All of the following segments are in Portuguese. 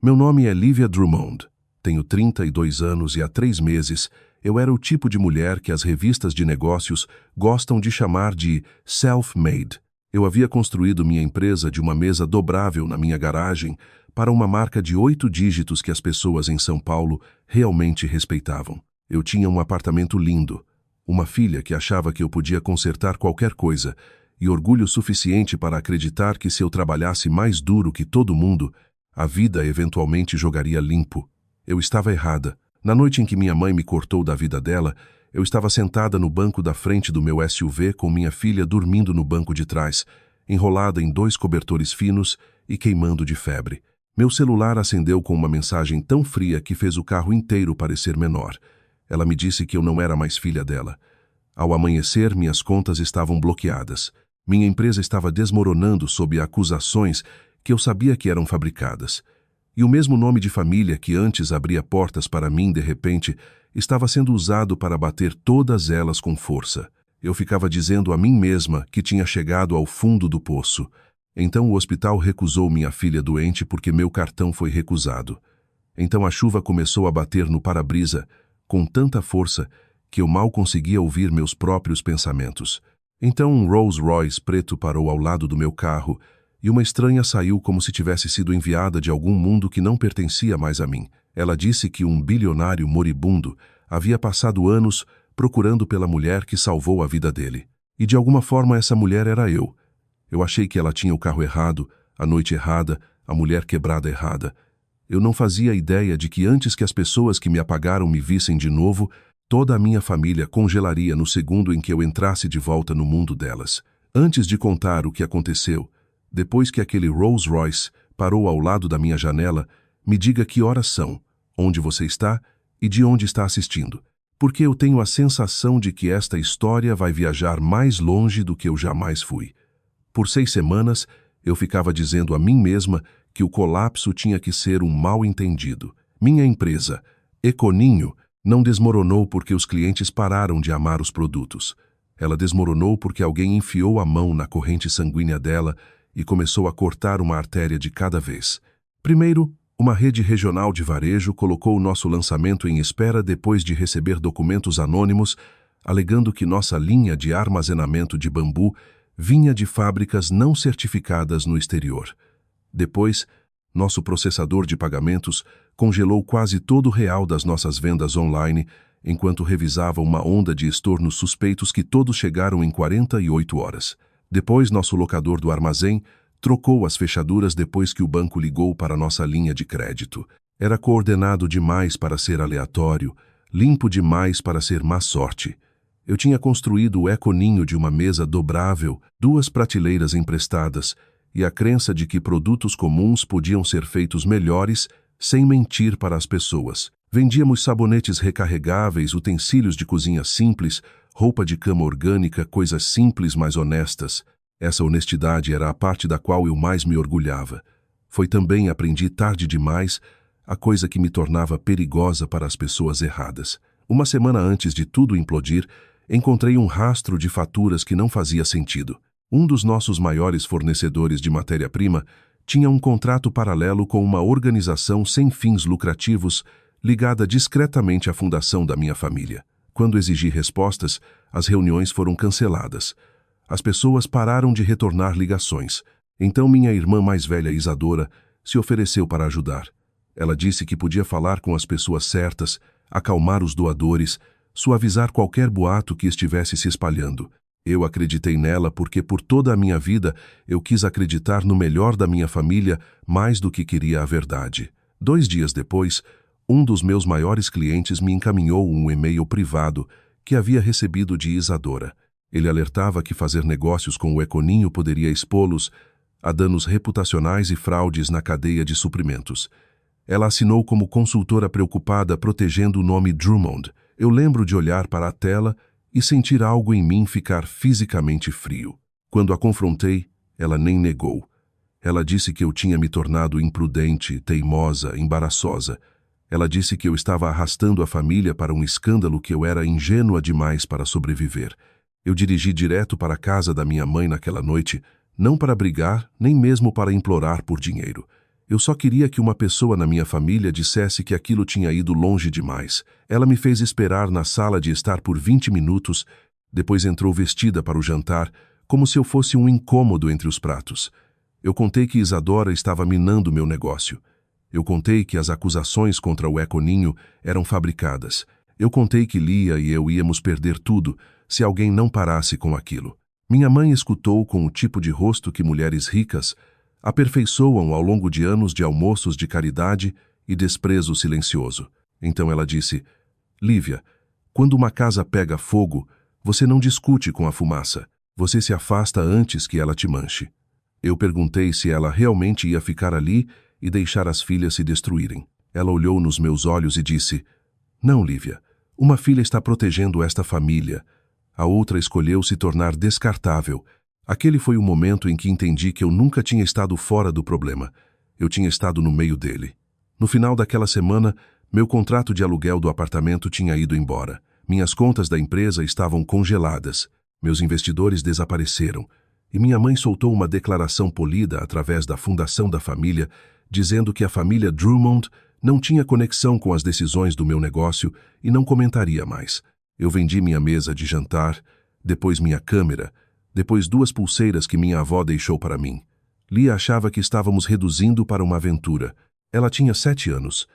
Meu nome é Lívia Drummond. Tenho 32 anos e há 3 meses eu era o tipo de mulher que as revistas de negócios gostam de chamar de self-made. Eu havia construído minha empresa de uma mesa dobrável na minha garagem para uma marca de 8 dígitos que as pessoas em São Paulo realmente respeitavam. Eu tinha um apartamento lindo, uma filha que achava que eu podia consertar qualquer coisa e orgulho suficiente para acreditar que se eu trabalhasse mais duro que todo mundo, a vida eventualmente jogaria limpo. Eu estava errada. Na noite em que minha mãe me cortou da vida dela, eu estava sentada no banco da frente do meu SUV com minha filha dormindo no banco de trás, enrolada em 2 cobertores finos e queimando de febre. Meu celular acendeu com uma mensagem tão fria que fez o carro inteiro parecer menor. Ela me disse que eu não era mais filha dela. Ao amanhecer, minhas contas estavam bloqueadas. Minha empresa estava desmoronando sob acusações que eu sabia que eram fabricadas. E o mesmo nome de família que antes abria portas para mim, de repente, estava sendo usado para bater todas elas com força. Eu ficava dizendo a mim mesma que tinha chegado ao fundo do poço. Então o hospital recusou minha filha doente porque meu cartão foi recusado. Então a chuva começou a bater no para-brisa com tanta força que eu mal conseguia ouvir meus próprios pensamentos. Então um Rolls Royce preto parou ao lado do meu carro e uma estranha saiu como se tivesse sido enviada de algum mundo que não pertencia mais a mim. Ela disse que um bilionário moribundo havia passado anos procurando pela mulher que salvou a vida dele. E de alguma forma essa mulher era eu. Eu achei que ela tinha o carro errado, a noite errada, a mulher quebrada errada. Eu não fazia ideia de que antes que as pessoas que me apagaram me vissem de novo, toda a minha família congelaria no segundo em que eu entrasse de volta no mundo delas. Antes de contar o que aconteceu, depois que aquele Rolls Royce parou ao lado da minha janela, me diga que horas são, onde você está e de onde está assistindo. Porque eu tenho a sensação de que esta história vai viajar mais longe do que eu jamais fui. Por 6 semanas, eu ficava dizendo a mim mesma que o colapso tinha que ser um mal-entendido. Minha empresa, Econinho, não desmoronou porque os clientes pararam de amar os produtos. Ela desmoronou porque alguém enfiou a mão na corrente sanguínea dela e começou a cortar uma artéria de cada vez. Primeiro, uma rede regional de varejo colocou o nosso lançamento em espera depois de receber documentos anônimos alegando que nossa linha de armazenamento de bambu vinha de fábricas não certificadas no exterior. Depois, nosso processador de pagamentos congelou quase todo o real das nossas vendas online enquanto revisava uma onda de estornos suspeitos que todos chegaram em 48 horas. Depois, nosso locador do armazém trocou as fechaduras depois que o banco ligou para nossa linha de crédito. Era coordenado demais para ser aleatório, limpo demais para ser má sorte. Eu tinha construído o econinho de uma mesa dobrável, 2 prateleiras emprestadas e a crença de que produtos comuns podiam ser feitos melhores sem mentir para as pessoas. Vendíamos sabonetes recarregáveis, utensílios de cozinha simples, roupa de cama orgânica, coisas simples mas honestas. Essa honestidade era a parte da qual eu mais me orgulhava. Foi também aprendi tarde demais a coisa que me tornava perigosa para as pessoas erradas. Uma semana antes de tudo implodir, encontrei um rastro de faturas que não fazia sentido. Um dos nossos maiores fornecedores de matéria-prima tinha um contrato paralelo com uma organização sem fins lucrativos ligada discretamente à fundação da minha família. Quando exigi respostas, as reuniões foram canceladas. As pessoas pararam de retornar ligações. Então minha irmã mais velha, Isadora, se ofereceu para ajudar. Ela disse que podia falar com as pessoas certas, acalmar os doadores, suavizar qualquer boato que estivesse se espalhando. Eu acreditei nela porque por toda a minha vida eu quis acreditar no melhor da minha família mais do que queria a verdade. 2 dias depois, um dos meus maiores clientes me encaminhou um e-mail privado que havia recebido de Isadora. Ele alertava que fazer negócios com o Econinho poderia expô-los a danos reputacionais e fraudes na cadeia de suprimentos. Ela assinou como consultora preocupada protegendo o nome Drummond. Eu lembro de olhar para a tela e sentir algo em mim ficar fisicamente frio. Quando a confrontei, ela nem negou. Ela disse que eu tinha me tornado imprudente, teimosa, embaraçosa. Ela disse que eu estava arrastando a família para um escândalo que eu era ingênua demais para sobreviver. Eu dirigi direto para a casa da minha mãe naquela noite, não para brigar, nem mesmo para implorar por dinheiro. Eu só queria que uma pessoa na minha família dissesse que aquilo tinha ido longe demais. Ela me fez esperar na sala de estar por 20 minutos, depois entrou vestida para o jantar, como se eu fosse um incômodo entre os pratos. Eu contei que Isadora estava minando meu negócio. Eu contei que as acusações contra o Econinho eram fabricadas. Eu contei que Lia e eu íamos perder tudo se alguém não parasse com aquilo. Minha mãe escutou com o tipo de rosto que mulheres ricas aperfeiçoam ao longo de anos de almoços de caridade e desprezo silencioso. Então ela disse: Lívia, quando uma casa pega fogo, você não discute com a fumaça. Você se afasta antes que ela te manche. Eu perguntei se ela realmente ia ficar ali e deixar as filhas se destruírem. Ela olhou nos meus olhos e disse: Não, Lívia, uma filha está protegendo esta família. A outra escolheu se tornar descartável. Aquele foi o momento em que entendi que eu nunca tinha estado fora do problema. Eu tinha estado no meio dele. No final daquela semana, meu contrato de aluguel do apartamento tinha ido embora. Minhas contas da empresa estavam congeladas. Meus investidores desapareceram. E minha mãe soltou uma declaração polida através da fundação da família, dizendo que a família Drummond não tinha conexão com as decisões do meu negócio e não comentaria mais. Eu vendi minha mesa de jantar, depois minha câmera, depois 2 pulseiras que minha avó deixou para mim. Lia achava que estávamos reduzindo para uma aventura. Ela tinha 7 anos,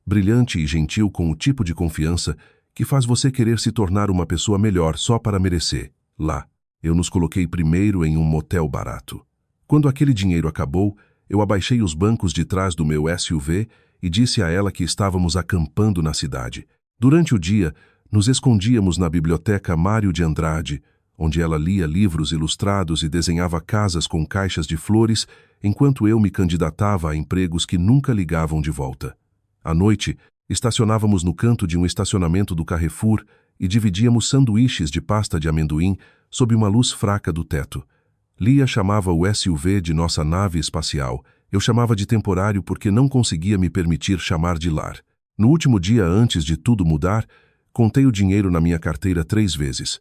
brilhante e gentil, com o tipo de confiança que faz você querer se tornar uma pessoa melhor só para merecer. Lá, eu nos coloquei primeiro em um motel barato. Quando aquele dinheiro acabou, eu abaixei os bancos de trás do meu SUV e disse a ela que estávamos acampando na cidade. Durante o dia, nos escondíamos na biblioteca Mário de Andrade, onde ela lia livros ilustrados e desenhava casas com caixas de flores, enquanto eu me candidatava a empregos que nunca ligavam de volta. À noite, estacionávamos no canto de um estacionamento do Carrefour e dividíamos sanduíches de pasta de amendoim sob uma luz fraca do teto. Lia chamava o SUV de nossa nave espacial. Eu chamava de temporário porque não conseguia me permitir chamar de lar. No último dia antes de tudo mudar, contei o dinheiro na minha carteira 3 vezes.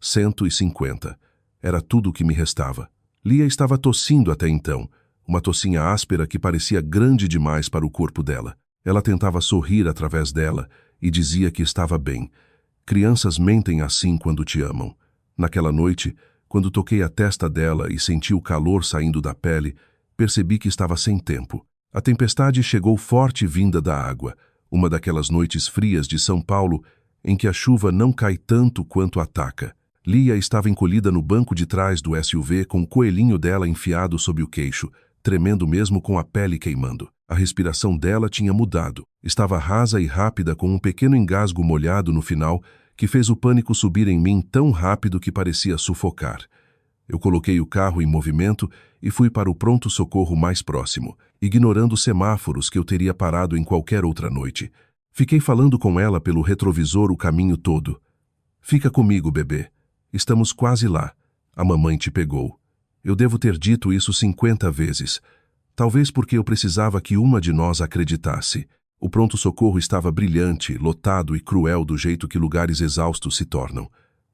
150. Era tudo o que me restava. Lia estava tossindo até então, uma tossinha áspera que parecia grande demais para o corpo dela. Ela tentava sorrir através dela e dizia que estava bem. Crianças mentem assim quando te amam. Naquela noite, quando toquei a testa dela e senti o calor saindo da pele, percebi que estava sem tempo. A tempestade chegou forte vinda da água, uma daquelas noites frias de São Paulo em que a chuva não cai tanto quanto ataca. Lia estava encolhida no banco de trás do SUV com o coelhinho dela enfiado sob o queixo, tremendo mesmo com a pele queimando. A respiração dela tinha mudado. Estava rasa e rápida, com um pequeno engasgo molhado no final que fez o pânico subir em mim tão rápido que parecia sufocar. Eu coloquei o carro em movimento e fui para o pronto-socorro mais próximo, ignorando os semáforos que eu teria parado em qualquer outra noite. Fiquei falando com ela pelo retrovisor o caminho todo. Fica comigo, bebê. Estamos quase lá. A mamãe te pegou. Eu devo ter dito isso 50 vezes. Talvez porque eu precisava que uma de nós acreditasse. O pronto-socorro estava brilhante, lotado e cruel do jeito que lugares exaustos se tornam.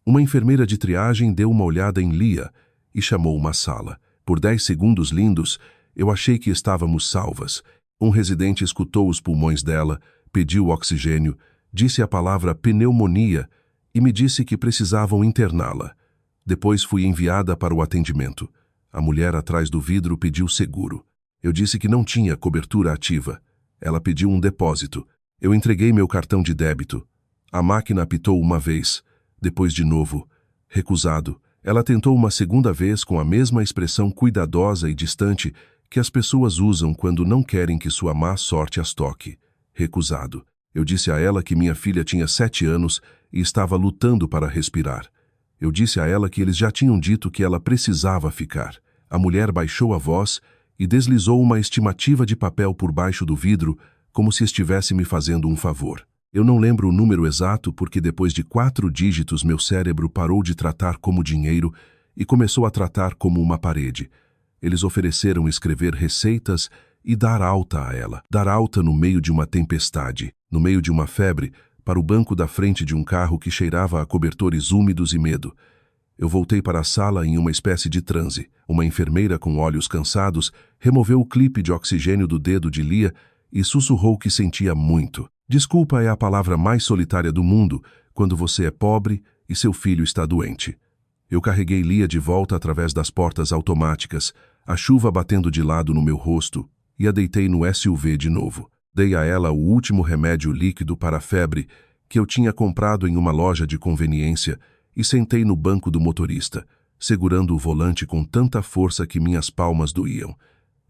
Uma enfermeira de triagem deu uma olhada em Lia e chamou uma sala. Por 10 segundos lindos, eu achei que estávamos salvas. Um residente escutou os pulmões dela, pediu oxigênio, disse a palavra pneumonia e me disse que precisavam interná-la. Depois fui enviada para o atendimento. A mulher atrás do vidro pediu seguro. Eu disse que não tinha cobertura ativa. Ela pediu um depósito. Eu entreguei meu cartão de débito. A máquina apitou uma vez, depois de novo. Recusado. Ela tentou uma segunda vez com a mesma expressão cuidadosa e distante que as pessoas usam quando não querem que sua má sorte as toque. Recusado. Eu disse a ela que minha filha tinha 7 anos e estava lutando para respirar. Eu disse a ela que eles já tinham dito que ela precisava ficar. A mulher baixou a voz e deslizou uma estimativa de papel por baixo do vidro, como se estivesse me fazendo um favor. Eu não lembro o número exato porque depois de 4 dígitos meu cérebro parou de tratar como dinheiro e começou a tratar como uma parede. Eles ofereceram escrever receitas e dar alta a ela. Dar alta no meio de uma tempestade, no meio de uma febre, para o banco da frente de um carro que cheirava a cobertores úmidos e medo. Eu voltei para a sala em uma espécie de transe. Uma enfermeira com olhos cansados removeu o clipe de oxigênio do dedo de Lia e sussurrou que sentia muito. Desculpa é a palavra mais solitária do mundo quando você é pobre e seu filho está doente. Eu carreguei Lia de volta através das portas automáticas, a chuva batendo de lado no meu rosto, e a deitei no SUV de novo. Dei a ela o último remédio líquido para a febre que eu tinha comprado em uma loja de conveniência e sentei no banco do motorista, segurando o volante com tanta força que minhas palmas doíam.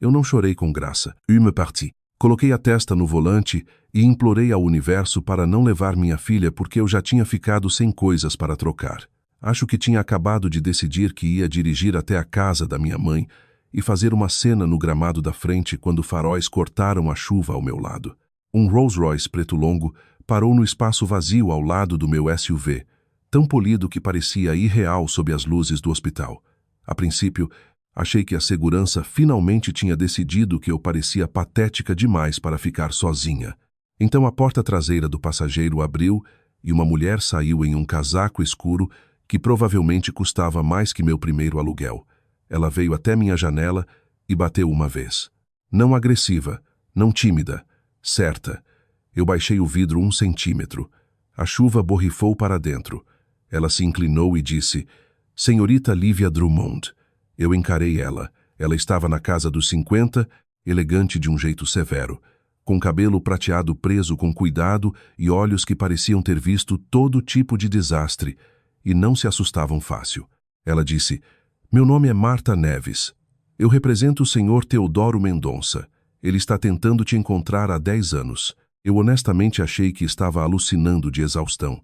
Eu não chorei com graça. Eu me parti. Coloquei a testa no volante e implorei ao universo para não levar minha filha porque eu já tinha ficado sem coisas para trocar. Acho que tinha acabado de decidir que ia dirigir até a casa da minha mãe e fazer uma cena no gramado da frente quando faróis cortaram a chuva ao meu lado. Um Rolls-Royce preto longo parou no espaço vazio ao lado do meu SUV, tão polido que parecia irreal sob as luzes do hospital. A princípio, achei que a segurança finalmente tinha decidido que eu parecia patética demais para ficar sozinha. Então a porta traseira do passageiro abriu e uma mulher saiu em um casaco escuro que provavelmente custava mais que meu primeiro aluguel. Ela veio até minha janela e bateu uma vez. Não agressiva, não tímida, certa. Eu baixei o vidro 1 centímetro. A chuva borrifou para dentro. Ela se inclinou e disse, Senhorita Lívia Drummond. Eu encarei ela. Ela estava na casa dos 50, elegante de um jeito severo, com cabelo prateado preso com cuidado e olhos que pareciam ter visto todo tipo de desastre, e não se assustavam fácil. Ela disse, meu nome é Marta Neves. Eu represento o senhor Teodoro Mendonça. Ele está tentando te encontrar há 10 anos. Eu honestamente achei que estava alucinando de exaustão.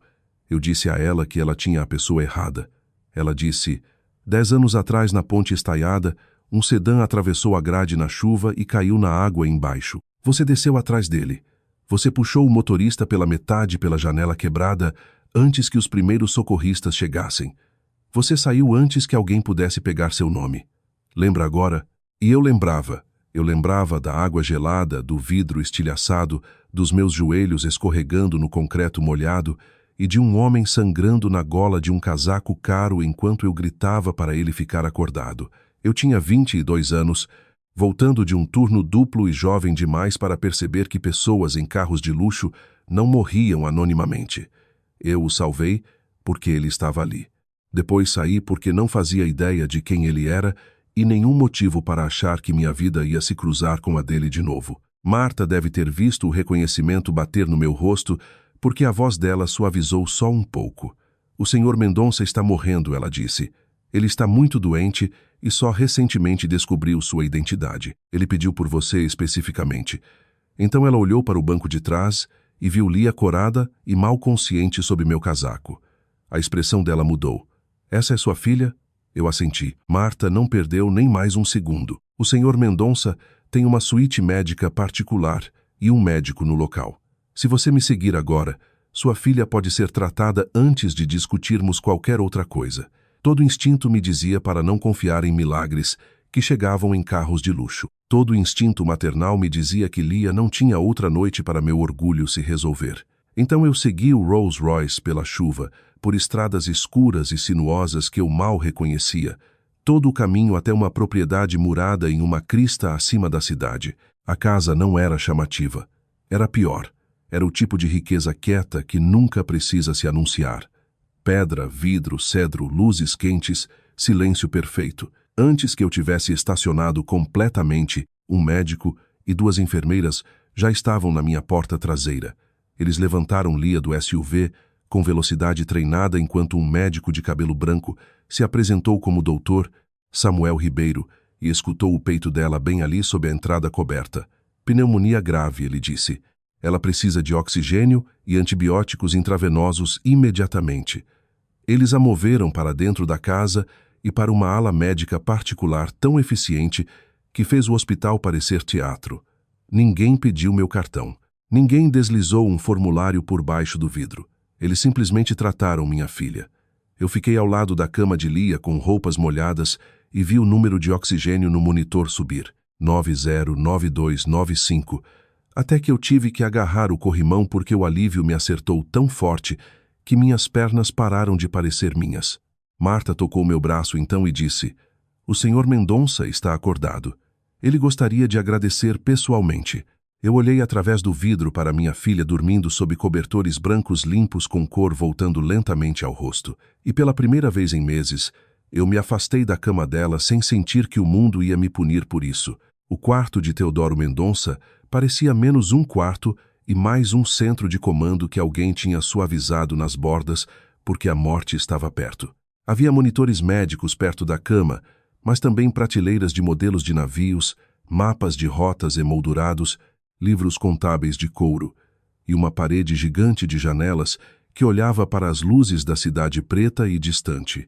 Eu disse a ela que ela tinha a pessoa errada. Ela disse, 10 anos atrás na ponte estaiada, um sedã atravessou a grade na chuva e caiu na água embaixo. Você desceu atrás dele. Você puxou o motorista pela metade pela janela quebrada antes que os primeiros socorristas chegassem. Você saiu antes que alguém pudesse pegar seu nome. Lembra agora? E eu lembrava. Eu lembrava da água gelada, do vidro estilhaçado, dos meus joelhos escorregando no concreto molhado e de um homem sangrando na gola de um casaco caro enquanto eu gritava para ele ficar acordado. Eu tinha 22 anos, voltando de um turno duplo e jovem demais para perceber que pessoas em carros de luxo não morriam anonimamente. Eu o salvei porque ele estava ali. Depois saí porque não fazia ideia de quem ele era e nenhum motivo para achar que minha vida ia se cruzar com a dele de novo. Marta deve ter visto o reconhecimento bater no meu rosto porque a voz dela suavizou só um pouco. O senhor Mendonça está morrendo, ela disse. Ele está muito doente e só recentemente descobriu sua identidade. Ele pediu por você especificamente. Então ela olhou para o banco de trás e viu Lia corada e mal consciente sob meu casaco. A expressão dela mudou. Essa é sua filha? Eu assenti. Marta não perdeu nem mais um segundo. O senhor Mendonça tem uma suíte médica particular e um médico no local. Se você me seguir agora, sua filha pode ser tratada antes de discutirmos qualquer outra coisa. Todo instinto me dizia para não confiar em milagres que chegavam em carros de luxo. Todo instinto maternal me dizia que Lia não tinha outra noite para meu orgulho se resolver. Então eu segui o Rolls-Royce pela chuva, por estradas escuras e sinuosas que eu mal reconhecia, todo o caminho até uma propriedade murada em uma crista acima da cidade. A casa não era chamativa. Era pior. Era o tipo de riqueza quieta que nunca precisa se anunciar. Pedra, vidro, cedro, luzes quentes, silêncio perfeito. Antes que eu tivesse estacionado completamente, um médico e 2 enfermeiras já estavam na minha porta traseira. Eles levantaram Lia do SUV com velocidade treinada enquanto um médico de cabelo branco se apresentou como Dr. Samuel Ribeiro e escutou o peito dela bem ali sob a entrada coberta. Pneumonia grave, ele disse. Ela precisa de oxigênio e antibióticos intravenosos imediatamente. Eles a moveram para dentro da casa e para uma ala médica particular tão eficiente que fez o hospital parecer teatro. Ninguém pediu meu cartão. Ninguém deslizou um formulário por baixo do vidro. Eles simplesmente trataram minha filha. Eu fiquei ao lado da cama de Lia com roupas molhadas e vi o número de oxigênio no monitor subir. 909295. Até que eu tive que agarrar o corrimão porque o alívio me acertou tão forte que minhas pernas pararam de parecer minhas. Marta tocou meu braço então e disse: "O Sr. Mendonça está acordado. Ele gostaria de agradecer pessoalmente." Eu olhei através do vidro para minha filha dormindo sob cobertores brancos limpos com cor voltando lentamente ao rosto. E pela primeira vez em meses, eu me afastei da cama dela sem sentir que o mundo ia me punir por isso. O quarto de Teodoro Mendonça parecia menos um quarto e mais um centro de comando que alguém tinha suavizado nas bordas porque a morte estava perto. Havia monitores médicos perto da cama, mas também prateleiras de modelos de navios, mapas de rotas emoldurados, livros contábeis de couro, e uma parede gigante de janelas que olhava para as luzes da cidade preta e distante.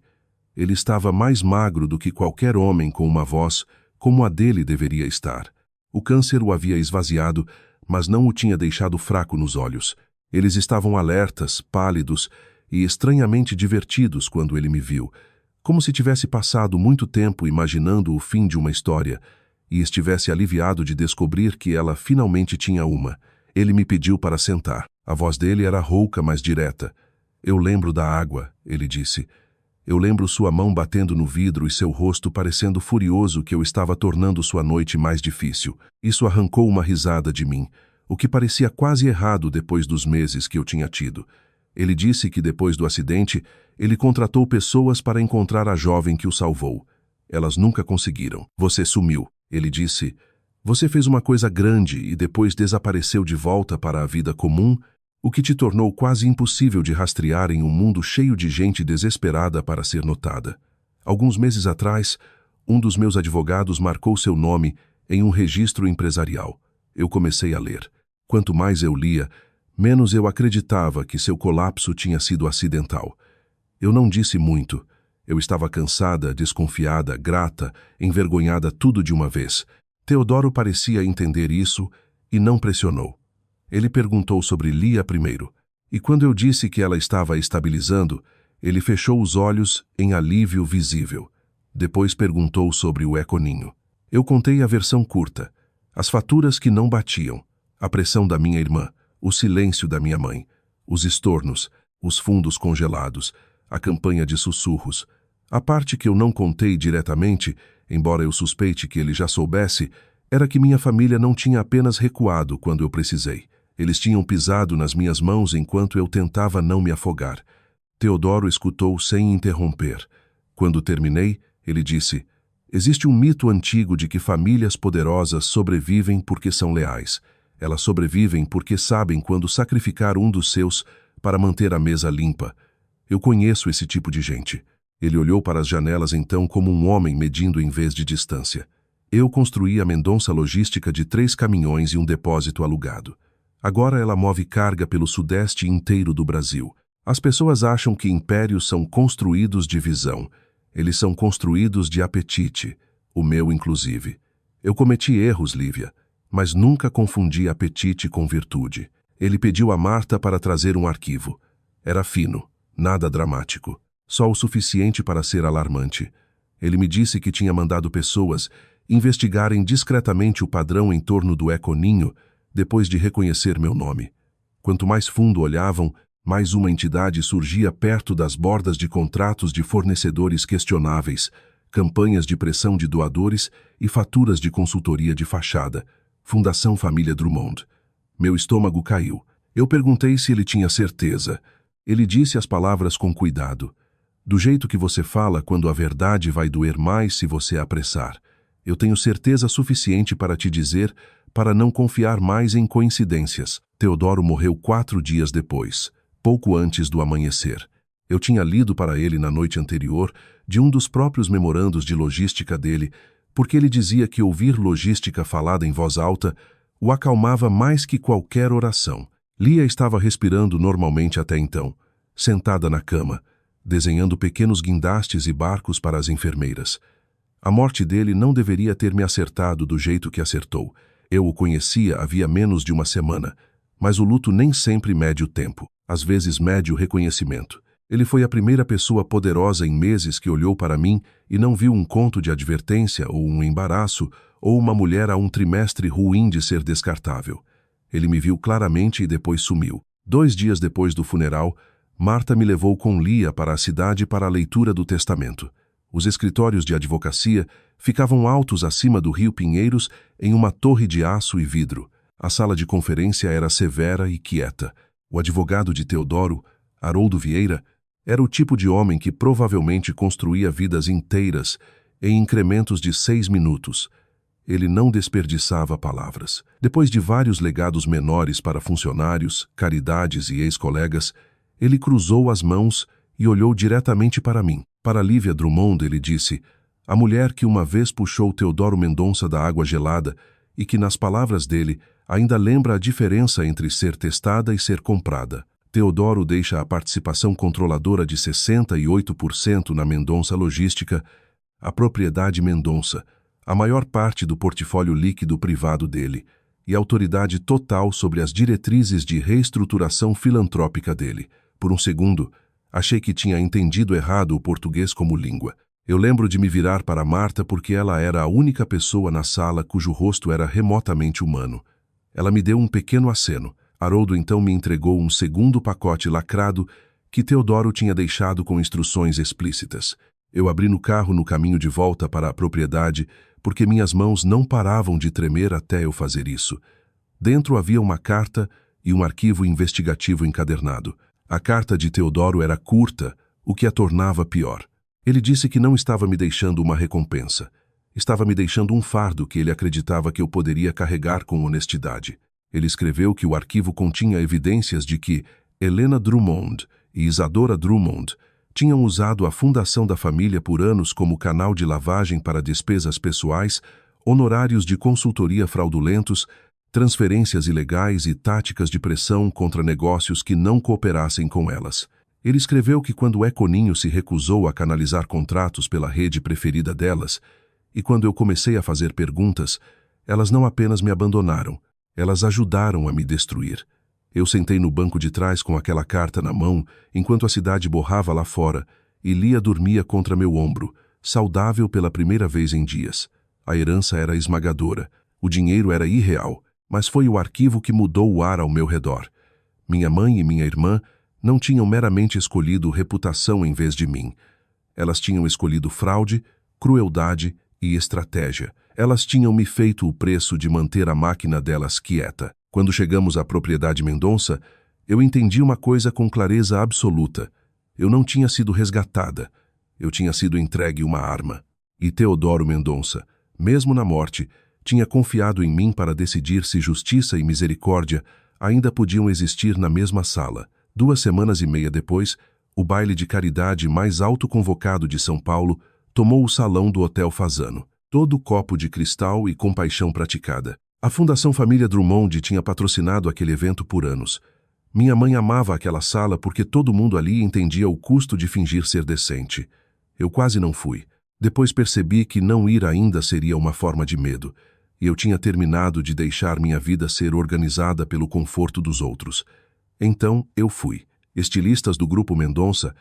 Ele estava mais magro do que qualquer homem com uma voz como a dele deveria estar. O câncer o havia esvaziado, mas não o tinha deixado fraco nos olhos. Eles estavam alertas, pálidos e estranhamente divertidos quando ele me viu, como se tivesse passado muito tempo imaginando o fim de uma história e estivesse aliviado de descobrir que ela finalmente tinha uma. Ele me pediu para sentar. A voz dele era rouca, mas direta. "Eu lembro da água", ele disse. "Eu lembro sua mão batendo no vidro e seu rosto parecendo furioso que eu estava tornando sua noite mais difícil." Isso arrancou uma risada de mim, o que parecia quase errado depois dos meses que eu tinha tido. Ele disse que depois do acidente, ele contratou pessoas para encontrar a jovem que o salvou. Elas nunca conseguiram. "Você sumiu", ele disse. "Você fez uma coisa grande e depois desapareceu de volta para a vida comum, o que te tornou quase impossível de rastrear em um mundo cheio de gente desesperada para ser notada. Alguns meses atrás, um dos meus advogados marcou seu nome em um registro empresarial. Eu comecei a ler. Quanto mais eu lia, menos eu acreditava que seu colapso tinha sido acidental. Eu não disse muito. Eu estava cansada, desconfiada, grata, envergonhada, tudo de uma vez. Teodoro parecia entender isso e não pressionou. Ele perguntou sobre Lia primeiro, e quando eu disse que ela estava estabilizando, ele fechou os olhos em alívio visível. Depois perguntou sobre o Econinho. Eu contei a versão curta, as faturas que não batiam, a pressão da minha irmã, o silêncio da minha mãe, os estornos, os fundos congelados, a campanha de sussurros. A parte que eu não contei diretamente, embora eu suspeite que ele já soubesse, era que minha família não tinha apenas recuado quando eu precisei. Eles tinham pisado nas minhas mãos enquanto eu tentava não me afogar. Teodoro escutou sem interromper. Quando terminei, ele disse: "Existe um mito antigo de que famílias poderosas sobrevivem porque são leais. Elas sobrevivem porque sabem quando sacrificar um dos seus para manter a mesa limpa. Eu conheço esse tipo de gente." Ele olhou para as janelas então como um homem medindo em vez de distância. "Eu construí a Mendonça Logística de 3 caminhões e um depósito alugado. Agora ela move carga pelo sudeste inteiro do Brasil. As pessoas acham que impérios são construídos de visão. Eles são construídos de apetite, o meu inclusive. Eu cometi erros, Lívia, mas nunca confundi apetite com virtude." Ele pediu a Marta para trazer um arquivo. Era fino, nada dramático. Só o suficiente para ser alarmante. Ele me disse que tinha mandado pessoas investigarem discretamente o padrão em torno do Econinho depois de reconhecer meu nome. Quanto mais fundo olhavam, mais uma entidade surgia perto das bordas de contratos de fornecedores questionáveis, campanhas de pressão de doadores e faturas de consultoria de fachada. Fundação Família Drummond. Meu estômago caiu. Eu perguntei se ele tinha certeza. Ele disse as palavras com cuidado. "Do jeito que você fala quando a verdade vai doer mais se você apressar. Eu tenho certeza suficiente para te dizer para não confiar mais em coincidências." Teodoro morreu 4 dias depois, pouco antes do amanhecer. Eu tinha lido para ele na noite anterior de um dos próprios memorandos de logística dele, porque ele dizia que ouvir logística falada em voz alta o acalmava mais que qualquer oração. Lia estava respirando normalmente até então, sentada na cama, desenhando pequenos guindastes e barcos para as enfermeiras. A morte dele não deveria ter me acertado do jeito que acertou. Eu o conhecia havia menos de uma semana, mas o luto nem sempre mede o tempo. Às vezes mede o reconhecimento. Ele foi a primeira pessoa poderosa em meses que olhou para mim e não viu um conto de advertência ou um embaraço ou uma mulher a um trimestre ruim de ser descartável. Ele me viu claramente e depois sumiu. 2 dias depois do funeral, Marta me levou com Lia para a cidade para a leitura do testamento. Os escritórios de advocacia ficavam altos acima do rio Pinheiros em uma torre de aço e vidro. A sala de conferência era severa e quieta. O advogado de Teodoro, Haroldo Vieira, era o tipo de homem que provavelmente construía vidas inteiras em incrementos de 6 minutos. Ele não desperdiçava palavras. Depois de vários legados menores para funcionários, caridades e ex-colegas, ele cruzou as mãos e olhou diretamente para mim. Para Lívia Drummond, ele disse: a mulher que uma vez puxou Teodoro Mendonça da água gelada e que, nas palavras dele, ainda lembra a diferença entre ser testada e ser comprada. Teodoro deixa a participação controladora de 68% na Mendonça Logística, a propriedade Mendonça, a maior parte do portfólio líquido privado dele e a autoridade total sobre as diretrizes de reestruturação filantrópica dele. Por um segundo, achei que tinha entendido errado o português como língua. Eu lembro de me virar para Marta porque ela era a única pessoa na sala cujo rosto era remotamente humano. Ela me deu um pequeno aceno. Haroldo então me entregou um segundo pacote lacrado que Teodoro tinha deixado com instruções explícitas. Eu abri no carro no caminho de volta para a propriedade porque minhas mãos não paravam de tremer até eu fazer isso. Dentro havia uma carta e um arquivo investigativo encadernado. A carta de Teodoro era curta, o que a tornava pior. Ele disse que não estava me deixando uma recompensa. Estava me deixando um fardo que ele acreditava que eu poderia carregar com honestidade. Ele escreveu que o arquivo continha evidências de que Helena Drummond e Isadora Drummond tinham usado a fundação da família por anos como canal de lavagem para despesas pessoais, honorários de consultoria fraudulentos, transferências ilegais e táticas de pressão contra negócios que não cooperassem com elas. Ele escreveu que quando Econinho se recusou a canalizar contratos pela rede preferida delas, e quando eu comecei a fazer perguntas, elas não apenas me abandonaram, elas ajudaram a me destruir. Eu sentei no banco de trás com aquela carta na mão, enquanto a cidade borrava lá fora, e Lia dormia contra meu ombro, saudável pela primeira vez em dias. A herança era esmagadora, o dinheiro era irreal, mas foi o arquivo que mudou o ar ao meu redor. Minha mãe e minha irmã não tinham meramente escolhido reputação em vez de mim. Elas tinham escolhido fraude, crueldade e estratégia. Elas tinham me feito o preço de manter a máquina delas quieta. Quando chegamos à propriedade Mendonça, eu entendi uma coisa com clareza absoluta. Eu não tinha sido resgatada. Eu tinha sido entregue uma arma. E Teodoro Mendonça, mesmo na morte, tinha confiado em mim para decidir se justiça e misericórdia ainda podiam existir na mesma sala. 2 semanas e meia depois, o baile de caridade mais autoconvocado de São Paulo tomou o salão do Hotel Fasano. Todo copo de cristal e compaixão praticada. A Fundação Família Drummond tinha patrocinado aquele evento por anos. Minha mãe amava aquela sala porque todo mundo ali entendia o custo de fingir ser decente. Eu quase não fui. Depois percebi que não ir ainda seria uma forma de medo. E eu tinha terminado de deixar minha vida ser organizada pelo conforto dos outros. Então, eu fui. Estilistas do Grupo Mendonça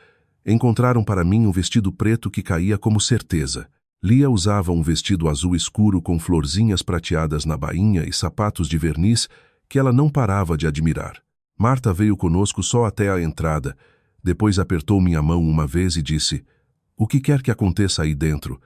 encontraram para mim um vestido preto que caía como certeza. Lia usava um vestido azul escuro com florzinhas prateadas na bainha e sapatos de verniz que ela não parava de admirar. Marta veio conosco só até a entrada. Depois apertou minha mão uma vez e disse: "O que quer que aconteça aí dentro,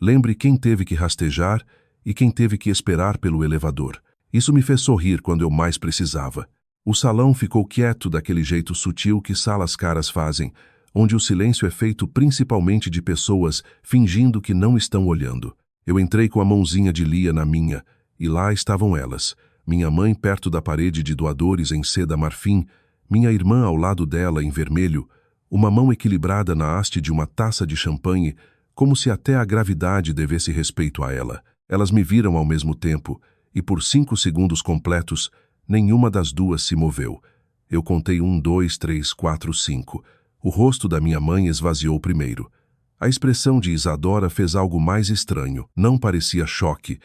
lembre quem teve que rastejar e quem teve que esperar pelo elevador." Isso me fez sorrir quando eu mais precisava. O salão ficou quieto daquele jeito sutil que salas caras fazem, onde o silêncio é feito principalmente de pessoas fingindo que não estão olhando. Eu entrei com a mãozinha de Lia na minha, e lá estavam elas. Minha mãe perto da parede de doadores em seda marfim, minha irmã ao lado dela em vermelho, uma mão equilibrada na haste de uma taça de champanhe, como se até a gravidade devesse respeito a ela. Elas me viram ao mesmo tempo, e por 5 segundos completos, nenhuma das duas se moveu. Eu contei 1, 2, 3, 4, 5. O rosto da minha mãe esvaziou primeiro. A expressão de Isadora fez algo mais estranho. Não parecia choque.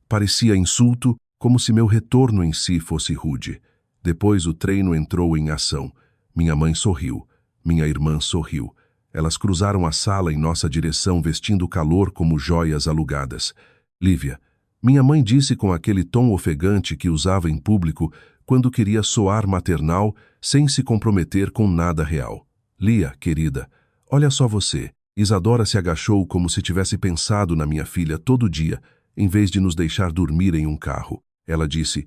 Parecia insulto, como se meu retorno em si fosse rude. Depois o treino entrou em ação. Minha mãe sorriu. Minha irmã sorriu. Elas cruzaram a sala em nossa direção vestindo calor como joias alugadas. "Lívia", minha mãe disse com aquele tom ofegante que usava em público quando queria soar maternal sem se comprometer com nada real. Lia, querida, olha só você. Isadora se agachou como se tivesse pensado na minha filha todo dia, em vez de nos deixar dormir em um carro. Ela disse,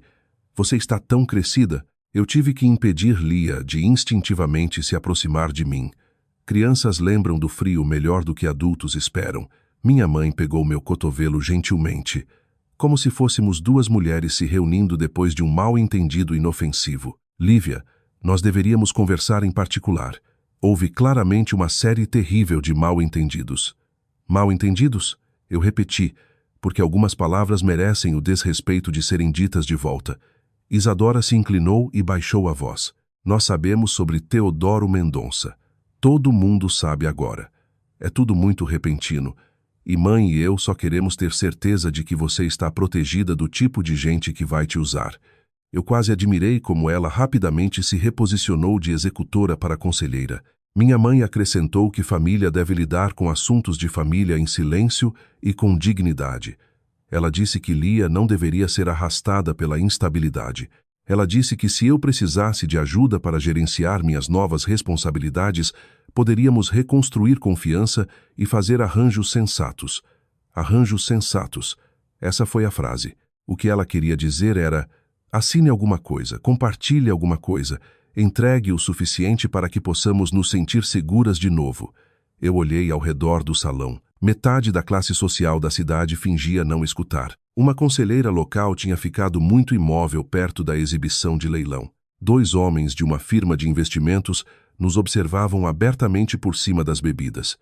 você está tão crescida. Eu tive que impedir Lia de instintivamente se aproximar de mim. Crianças lembram do frio melhor do que adultos esperam. Minha mãe pegou meu cotovelo gentilmente, como se fôssemos duas mulheres se reunindo depois de um mal-entendido inofensivo. Lívia, nós deveríamos conversar em particular. Houve claramente uma série terrível de mal-entendidos. Mal-entendidos? Eu repeti, porque algumas palavras merecem o desrespeito de serem ditas de volta. Isadora se inclinou e baixou a voz. Nós sabemos sobre Teodoro Mendonça. Todo mundo sabe agora. É tudo muito repentino. E mãe e eu só queremos ter certeza de que você está protegida do tipo de gente que vai te usar. Eu quase admirei como ela rapidamente se reposicionou de executora para conselheira. Minha mãe acrescentou que família deve lidar com assuntos de família em silêncio e com dignidade. Ela disse que Lia não deveria ser arrastada pela instabilidade. Ela disse que se eu precisasse de ajuda para gerenciar minhas novas responsabilidades, poderíamos reconstruir confiança e fazer arranjos sensatos. Arranjos sensatos. Essa foi a frase. O que ela queria dizer era, assine alguma coisa, compartilhe alguma coisa, entregue o suficiente para que possamos nos sentir seguras de novo. Eu olhei ao redor do salão. Metade da classe social da cidade fingia não escutar. Uma conselheira local tinha ficado muito imóvel perto da exibição de leilão. Dois homens de uma firma de investimentos nos observavam abertamente por cima das bebidas.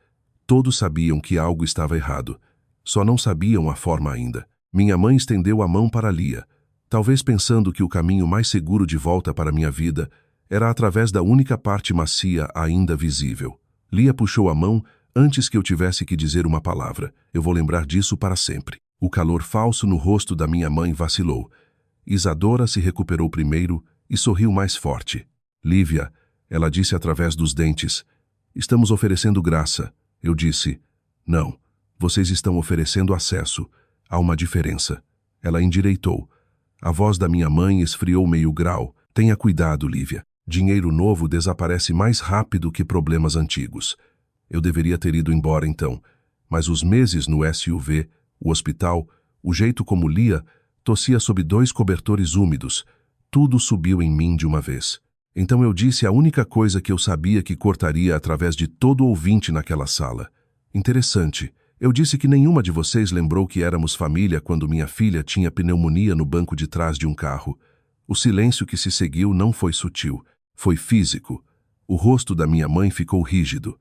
Todos sabiam que algo estava errado. Só não sabiam a forma ainda. Minha mãe estendeu a mão para Lia, talvez pensando que o caminho mais seguro de volta para minha vida era através da única parte macia ainda visível. Lia puxou a mão antes que eu tivesse que dizer uma palavra. Eu vou lembrar disso para sempre. O calor falso no rosto da minha mãe vacilou. Isadora se recuperou primeiro e sorriu mais forte. Lívia, ela disse através dos dentes, estamos oferecendo graça. Eu disse, não, vocês estão oferecendo acesso. Há uma diferença. Ela endireitou. A voz da minha mãe esfriou meio grau. Tenha cuidado, Lívia. Dinheiro novo desaparece mais rápido que problemas antigos. Eu deveria ter ido embora então, mas os meses no SUV, o hospital, o jeito como Lia tossia sob 2 cobertores úmidos, tudo subiu em mim de uma vez. Então eu disse a única coisa que eu sabia que cortaria através de todo ouvinte naquela sala. Interessante, eu disse que nenhuma de vocês lembrou que éramos família quando minha filha tinha pneumonia no banco de trás de um carro. O silêncio que se seguiu não foi sutil, foi físico. O rosto da minha mãe ficou rígido.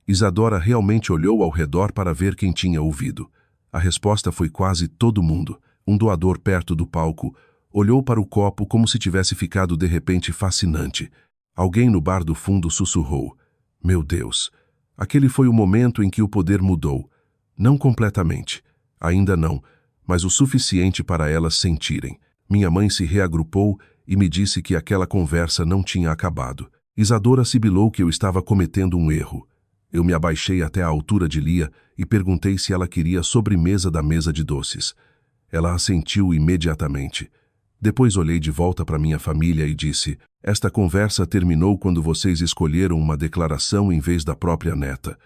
Isadora realmente olhou ao redor para ver quem tinha ouvido. A resposta foi quase todo mundo. Um doador perto do palco olhou para o copo como se tivesse ficado de repente fascinante. Alguém no bar do fundo sussurrou. Meu Deus! Aquele foi o momento em que o poder mudou. Não completamente. Ainda não, mas o suficiente para elas sentirem. Minha mãe se reagrupou e me disse que aquela conversa não tinha acabado. Isadora sibilou que eu estava cometendo um erro. Eu me abaixei até a altura de Lia e perguntei se ela queria sobremesa da mesa de doces. Ela assentiu imediatamente. Depois olhei de volta para minha família e disse, esta conversa terminou quando vocês escolheram uma declaração em vez da própria neta.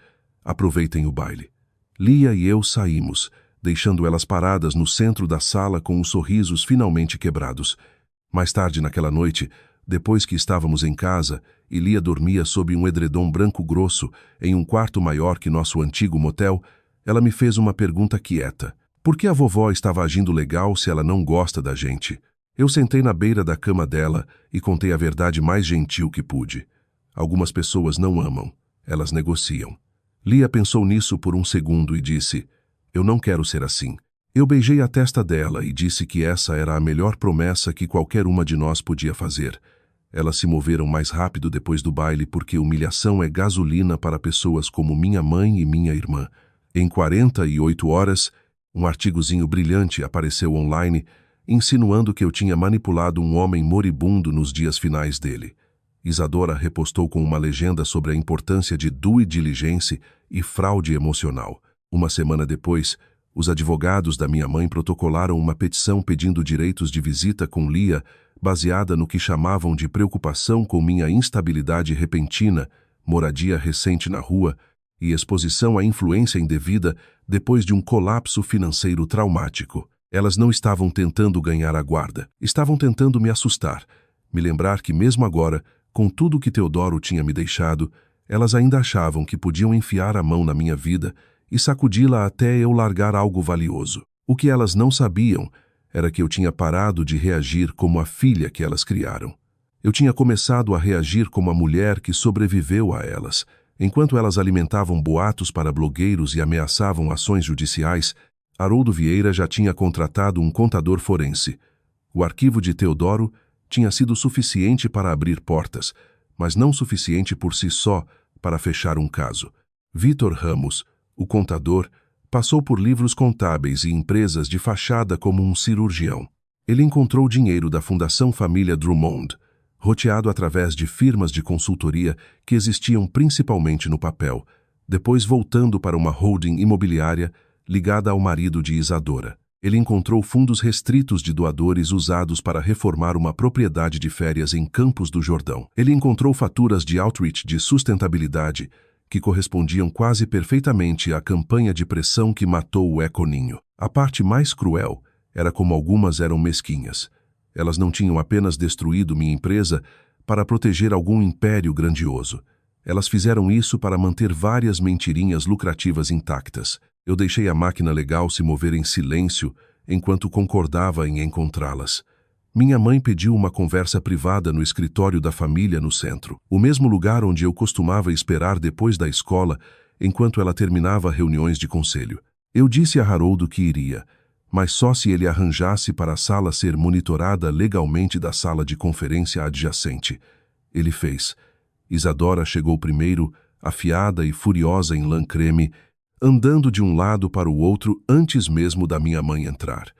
Aproveitem o baile. Lia e eu saímos, deixando elas paradas no centro da sala com os sorrisos finalmente quebrados. Mais tarde naquela noite, depois que estávamos em casa, e Lia dormia sob um edredom branco grosso, em um quarto maior que nosso antigo motel, ela me fez uma pergunta quieta. Por que a vovó estava agindo legal se ela não gosta da gente? Eu sentei na beira da cama dela e contei a verdade mais gentil que pude. Algumas pessoas não amam, elas negociam. Lia pensou nisso por um segundo e disse, eu não quero ser assim. Eu beijei a testa dela e disse que essa era a melhor promessa que qualquer uma de nós podia fazer. Elas se moveram mais rápido depois do baile porque humilhação é gasolina para pessoas como minha mãe e minha irmã. Em 48 horas, um artigozinho brilhante apareceu online, insinuando que eu tinha manipulado um homem moribundo nos dias finais dele. Isadora repostou com uma legenda sobre a importância de due diligence e fraude emocional. Uma semana depois, os advogados da minha mãe protocolaram uma petição pedindo direitos de visita com Lia baseada no que chamavam de preocupação com minha instabilidade repentina, moradia recente na rua e exposição à influência indevida depois de um colapso financeiro traumático. Elas não estavam tentando ganhar a guarda, estavam tentando me assustar, me lembrar que mesmo agora, com tudo que Teodoro tinha me deixado, elas ainda achavam que podiam enfiar a mão na minha vida e sacudi-la até eu largar algo valioso. O que elas não sabiam era que eu tinha parado de reagir como a filha que elas criaram. Eu tinha começado a reagir como a mulher que sobreviveu a elas. Enquanto elas alimentavam boatos para blogueiros e ameaçavam ações judiciais, Haroldo Vieira já tinha contratado um contador forense. O arquivo de Teodoro tinha sido suficiente para abrir portas, mas não suficiente por si só para fechar um caso. Vitor Ramos, o contador, passou por livros contábeis e empresas de fachada como um cirurgião. Ele encontrou dinheiro da Fundação Família Drummond, roteado através de firmas de consultoria que existiam principalmente no papel, depois voltando para uma holding imobiliária ligada ao marido de Isadora. Ele encontrou fundos restritos de doadores usados para reformar uma propriedade de férias em Campos do Jordão. Ele encontrou faturas de outreach de sustentabilidade que correspondiam quase perfeitamente à campanha de pressão que matou o Econinho. A parte mais cruel era como algumas eram mesquinhas. Elas não tinham apenas destruído minha empresa para proteger algum império grandioso. Elas fizeram isso para manter várias mentirinhas lucrativas intactas. Eu deixei a máquina legal se mover em silêncio enquanto concordava em encontrá-las. Minha mãe pediu uma conversa privada no escritório da família no centro, o mesmo lugar onde eu costumava esperar depois da escola, enquanto ela terminava reuniões de conselho. Eu disse a Haroldo que iria, mas só se ele arranjasse para a sala ser monitorada legalmente da sala de conferência adjacente. Ele fez. Isadora chegou primeiro, afiada e furiosa em lã creme, andando de um lado para o outro antes mesmo da minha mãe entrar.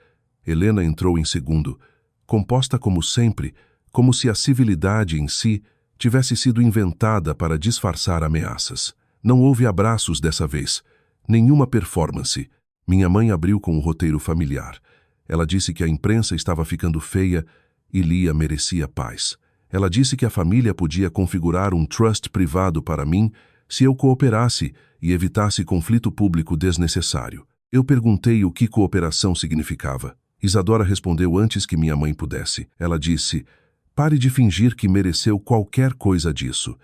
Helena entrou em segundo, composta como sempre, como se a civilidade em si tivesse sido inventada para disfarçar ameaças. Não houve abraços dessa vez, nenhuma performance. Minha mãe abriu com o roteiro familiar. Ela disse que a imprensa estava ficando feia e Lia merecia paz. Ela disse que a família podia configurar um trust privado para mim se eu cooperasse e evitasse conflito público desnecessário. Eu perguntei o que cooperação significava. Isadora respondeu antes que minha mãe pudesse. Ela disse: "Pare de fingir que mereceu qualquer coisa disso.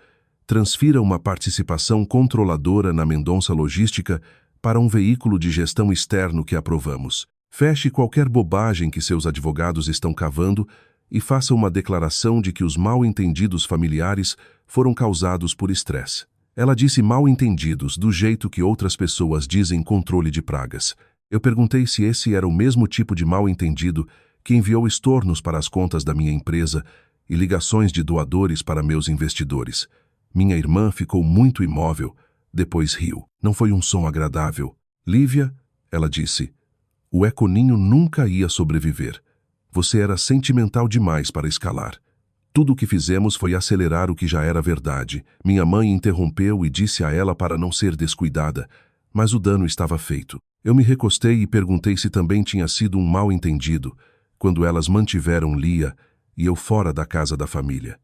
Transfira uma participação controladora na Mendonça Logística para um veículo de gestão externo que aprovamos. Feche qualquer bobagem que seus advogados estão cavando e faça uma declaração de que os mal-entendidos familiares foram causados por estresse." Ela disse mal-entendidos do jeito que outras pessoas dizem controle de pragas. Eu perguntei se esse era o mesmo tipo de mal-entendido que enviou estornos para as contas da minha empresa e ligações de doadores para meus investidores. Minha irmã ficou muito imóvel, depois riu. Não foi um som agradável. "Lívia", ela disse, "o Econinho nunca ia sobreviver. Você era sentimental demais para escalar. Tudo o que fizemos foi acelerar o que já era verdade." Minha mãe interrompeu e disse a ela para não ser descuidada, mas o dano estava feito. Eu me recostei e perguntei se também tinha sido um mal-entendido, quando elas mantiveram Lia e eu fora da casa da família.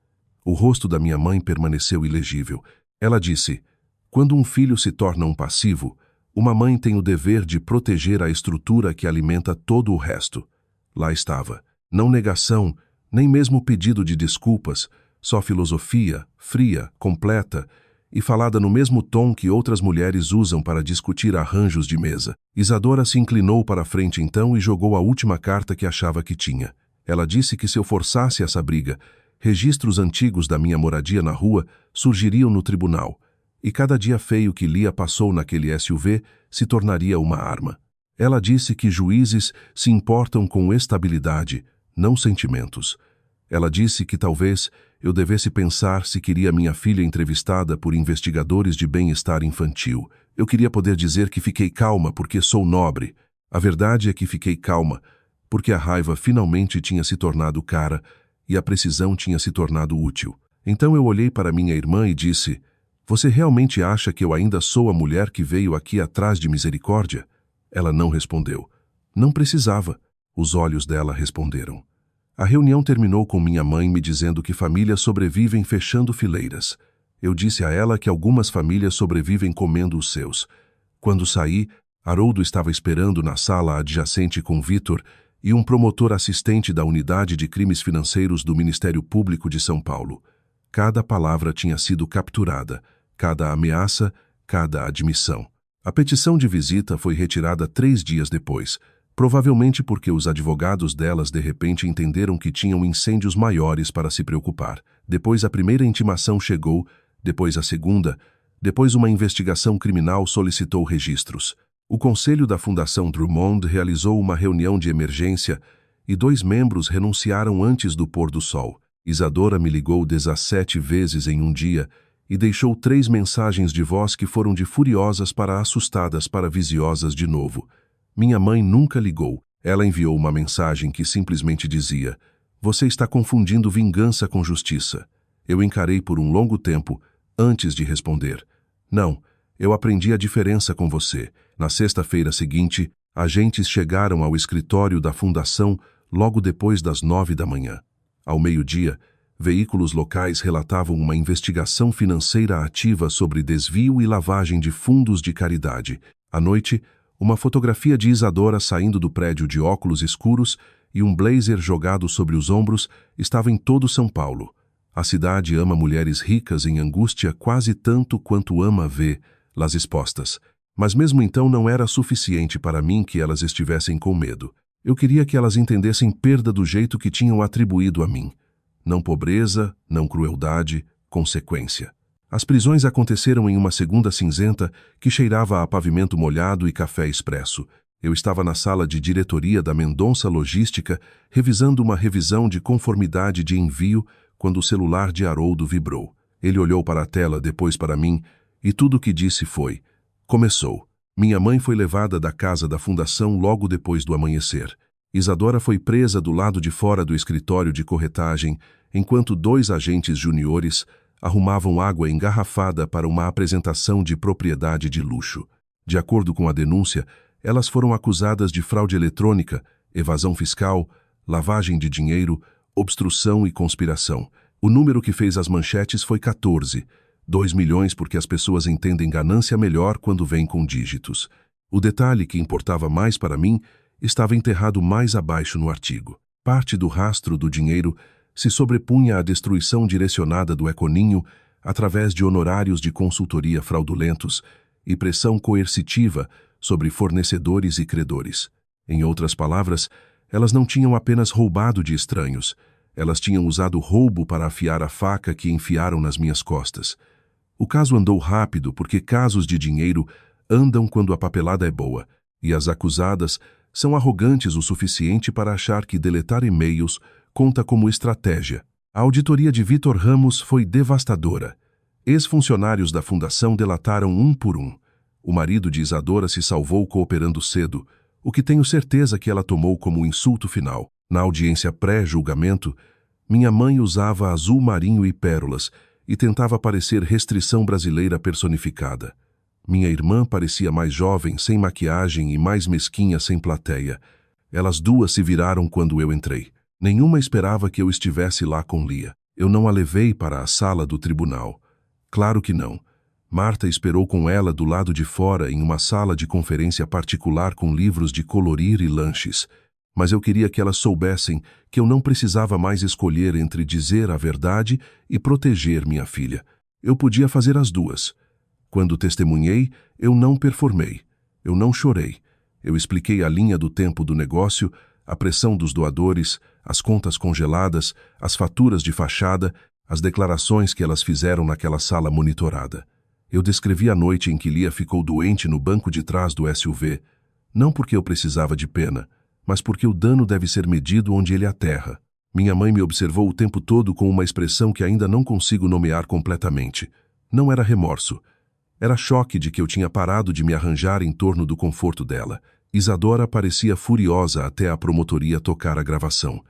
O rosto da minha mãe permaneceu ilegível. Ela disse: "Quando um filho se torna um passivo, uma mãe tem o dever de proteger a estrutura que alimenta todo o resto." Lá estava. Não negação, nem mesmo pedido de desculpas, só filosofia, fria, completa, e falada no mesmo tom que outras mulheres usam para discutir arranjos de mesa. Isadora se inclinou para a frente então e jogou a última carta que achava que tinha. Ela disse que se eu forçasse essa briga, registros antigos da minha moradia na rua surgiriam no tribunal, e cada dia feio que Lia passou naquele SUV se tornaria uma arma. Ela disse que juízes se importam com estabilidade, não sentimentos. Ela disse que talvez eu devesse pensar se queria minha filha entrevistada por investigadores de bem-estar infantil. Eu queria poder dizer que fiquei calma porque sou nobre. A verdade é que fiquei calma porque a raiva finalmente tinha se tornado cara e a precisão tinha se tornado útil. Então eu olhei para minha irmã e disse: "Você realmente acha que eu ainda sou a mulher que veio aqui atrás de misericórdia?" Ela não respondeu. Não precisava. Os olhos dela responderam. A reunião terminou com minha mãe me dizendo que famílias sobrevivem fechando fileiras. Eu disse a ela que algumas famílias sobrevivem comendo os seus. Quando saí, Haroldo estava esperando na sala adjacente com Vitor e um promotor assistente da Unidade de Crimes Financeiros do Ministério Público de São Paulo. Cada palavra tinha sido capturada, cada ameaça, cada admissão. A petição de visita foi retirada 3 dias depois, provavelmente porque os advogados delas de repente entenderam que tinham incêndios maiores para se preocupar. Depois a primeira intimação chegou, depois a segunda, depois uma investigação criminal solicitou registros. O Conselho da Fundação Drummond realizou uma reunião de emergência e 2 membros renunciaram antes do pôr do sol. Isadora me ligou 17 vezes em um dia e deixou 3 mensagens de voz que foram de furiosas para assustadas para visiosas de novo. Minha mãe nunca ligou. Ela enviou uma mensagem que simplesmente dizia: "Você está confundindo vingança com justiça." Eu encarei por um longo tempo, antes de responder: "Não, eu aprendi a diferença com você." Na sexta-feira seguinte, agentes chegaram ao escritório da Fundação logo depois das 9 da manhã. Ao meio-dia, veículos locais relatavam uma investigação financeira ativa sobre desvio e lavagem de fundos de caridade. À noite, uma fotografia de Isadora saindo do prédio de óculos escuros e um blazer jogado sobre os ombros estava em todo São Paulo. A cidade ama mulheres ricas em angústia quase tanto quanto ama vê-las expostas. Mas mesmo então não era suficiente para mim que elas estivessem com medo. Eu queria que elas entendessem perda do jeito que tinham atribuído a mim. Não pobreza, não crueldade, consequência. As prisões aconteceram em uma segunda cinzenta que cheirava a pavimento molhado e café expresso. Eu estava na sala de diretoria da Mendonça Logística, revisando uma revisão de conformidade de envio, quando o celular de Haroldo vibrou. Ele olhou para a tela, depois para mim, e tudo o que disse foi: "Começou." Minha mãe foi levada da casa da Fundação logo depois do amanhecer. Isadora foi presa do lado de fora do escritório de corretagem, enquanto 2 agentes juniores arrumavam água engarrafada para uma apresentação de propriedade de luxo. De acordo com a denúncia, elas foram acusadas de fraude eletrônica, evasão fiscal, lavagem de dinheiro, obstrução e conspiração. O número que fez as manchetes foi 14. 2 milhões porque as pessoas entendem ganância melhor quando vem com dígitos. O detalhe que importava mais para mim estava enterrado mais abaixo no artigo. Parte do rastro do dinheiro se sobrepunha à destruição direcionada do Econinho através de honorários de consultoria fraudulentos e pressão coercitiva sobre fornecedores e credores. Em outras palavras, elas não tinham apenas roubado de estranhos, elas tinham usado roubo para afiar a faca que enfiaram nas minhas costas. O caso andou rápido porque casos de dinheiro andam quando a papelada é boa, e as acusadas são arrogantes o suficiente para achar que deletar e-mails conta como estratégia. A auditoria de Vitor Ramos foi devastadora. Ex-funcionários da Fundação delataram um por um. O marido de Isadora se salvou cooperando cedo, o que tenho certeza que ela tomou como insulto final. Na audiência pré-julgamento, minha mãe usava azul marinho e pérolas e tentava parecer restrição brasileira personificada. Minha irmã parecia mais jovem, sem maquiagem e mais mesquinha sem plateia. Elas duas se viraram quando eu entrei. Nenhuma esperava que eu estivesse lá com Lia. Eu não a levei para a sala do tribunal. Claro que não. Marta esperou com ela do lado de fora em uma sala de conferência particular com livros de colorir e lanches. Mas eu queria que elas soubessem que eu não precisava mais escolher entre dizer a verdade e proteger minha filha. Eu podia fazer as duas. Quando testemunhei, eu não performei. Eu não chorei. Eu expliquei a linha do tempo do negócio, a pressão dos doadores, as contas congeladas, as faturas de fachada, as declarações que elas fizeram naquela sala monitorada. Eu descrevi a noite em que Lia ficou doente no banco de trás do SUV, não porque eu precisava de pena, mas porque o dano deve ser medido onde ele aterra. Minha mãe me observou o tempo todo com uma expressão que ainda não consigo nomear completamente. Não era remorso. Era choque de que eu tinha parado de me arranjar em torno do conforto dela. Isadora parecia furiosa até a promotoria tocar a gravação.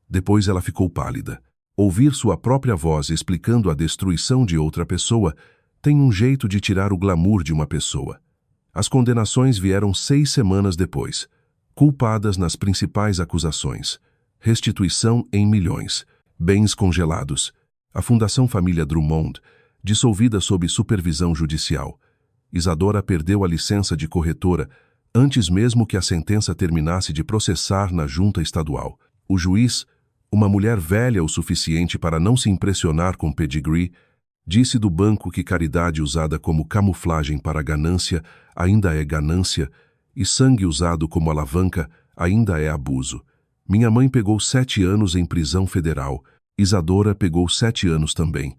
Depois ela ficou pálida. Ouvir sua própria voz explicando a destruição de outra pessoa tem um jeito de tirar o glamour de uma pessoa. As condenações vieram 6 semanas depois. Culpadas nas principais acusações. restituição em milhões, bens congelados. A Fundação Família Drummond, dissolvida sob supervisão judicial. Isadora perdeu a licença de corretora antes mesmo que a sentença terminasse de processar na junta estadual. O juiz, uma mulher velha o suficiente para não se impressionar com pedigree, disse do banco que caridade usada como camuflagem para ganância ainda é ganância e sangue usado como alavanca ainda é abuso. Minha mãe pegou 7 anos em prisão federal. Isadora pegou 7 anos também.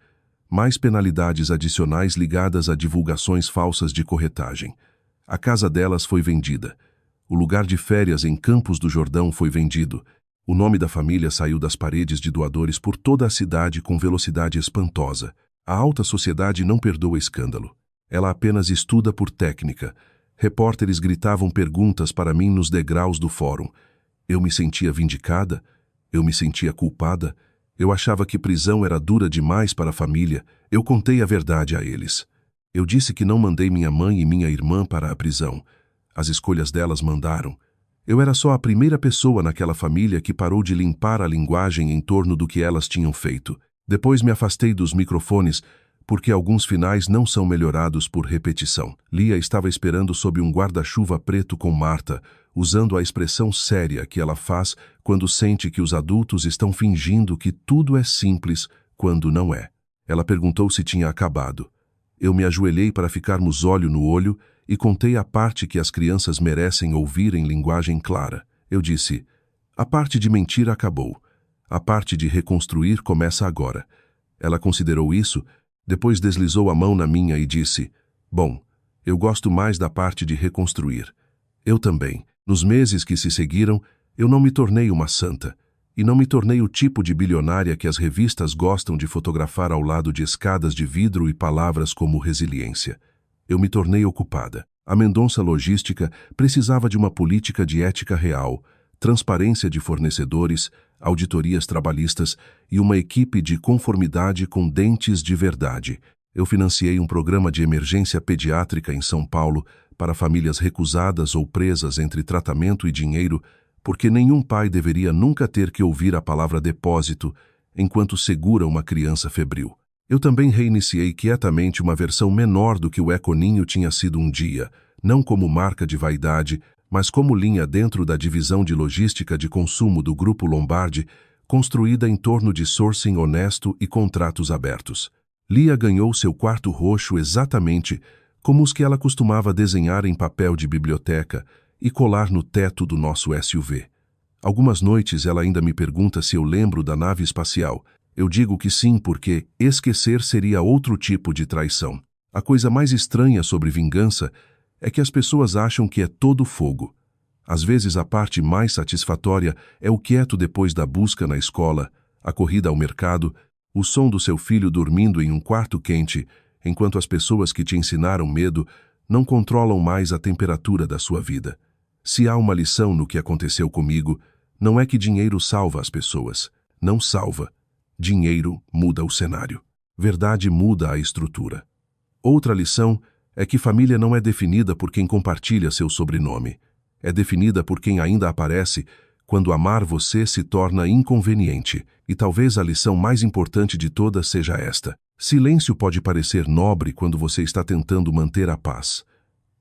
Mais penalidades adicionais ligadas a divulgações falsas de corretagem. A casa delas foi vendida. O lugar de férias em Campos do Jordão foi vendido. O nome da família saiu das paredes de doadores por toda a cidade com velocidade espantosa. A alta sociedade não perdoa escândalo. Ela apenas estuda por técnica. Repórteres gritavam perguntas para mim nos degraus do fórum. Eu me sentia vindicada? Eu me sentia culpada? Eu achava que prisão era dura demais para a família. Eu contei a verdade a eles. Eu disse que não mandei minha mãe e minha irmã para a prisão. As escolhas delas mandaram. Eu era só a primeira pessoa naquela família que parou de limpar a linguagem em torno do que elas tinham feito. Depois me afastei dos microfones, porque alguns finais não são melhorados por repetição. Lia estava esperando sob um guarda-chuva preto com Marta, usando a expressão séria que ela faz quando sente que os adultos estão fingindo que tudo é simples quando não é. Ela perguntou se tinha acabado. Eu me ajoelhei para ficarmos olho no olho e contei a parte que as crianças merecem ouvir em linguagem clara. Eu disse, a parte de mentir acabou. A parte de reconstruir começa agora. Ela considerou isso, depois deslizou a mão na minha e disse, bom, eu gosto mais da parte de reconstruir. Eu também. Nos meses que se seguiram, eu não me tornei uma santa, e não me tornei o tipo de bilionária que as revistas gostam de fotografar ao lado de escadas de vidro e palavras como resiliência. Eu me tornei ocupada. A Mendonça Logística precisava de uma política de ética real, transparência de fornecedores, auditorias trabalhistas e uma equipe de conformidade com dentes de verdade. Eu financiei um programa de emergência pediátrica em São Paulo para famílias recusadas ou presas entre tratamento e dinheiro, porque nenhum pai deveria nunca ter que ouvir a palavra depósito enquanto segura uma criança febril. Eu também reiniciei quietamente uma versão menor do que o Econinho tinha sido um dia, não como marca de vaidade, mas como linha dentro da divisão de logística de consumo do Grupo Lombardi, construída em torno de sourcing honesto e contratos abertos. Lia ganhou seu quarto roxo exatamente como os que ela costumava desenhar em papel de biblioteca e colar no teto do nosso SUV. Algumas noites ela ainda me pergunta se eu lembro da nave espacial. Eu digo que sim, porque esquecer seria outro tipo de traição. A coisa mais estranha sobre vingança é que as pessoas acham que é todo fogo. Às vezes a parte mais satisfatória é o quieto depois da busca na escola, a corrida ao mercado, o som do seu filho dormindo em um quarto quente, enquanto as pessoas que te ensinaram medo não controlam mais a temperatura da sua vida. Se há uma lição no que aconteceu comigo, não é que dinheiro salva as pessoas. Não salva. Dinheiro muda o cenário. Verdade muda a estrutura. Outra lição é que família não é definida por quem compartilha seu sobrenome. É definida por quem ainda aparece quando amar você se torna inconveniente. E talvez a lição mais importante de todas seja esta. Silêncio pode parecer nobre quando você está tentando manter a paz.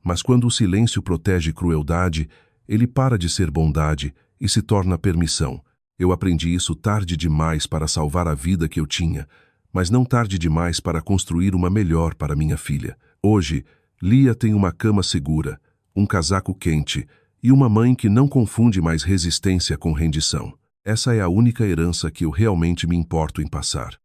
Mas quando o silêncio protege crueldade, ele para de ser bondade e se torna permissão. Eu aprendi isso tarde demais para salvar a vida que eu tinha, mas não tarde demais para construir uma melhor para minha filha. Hoje, Lia tem uma cama segura, um casaco quente e uma mãe que não confunde mais resistência com rendição. Essa é a única herança que eu realmente me importo em passar.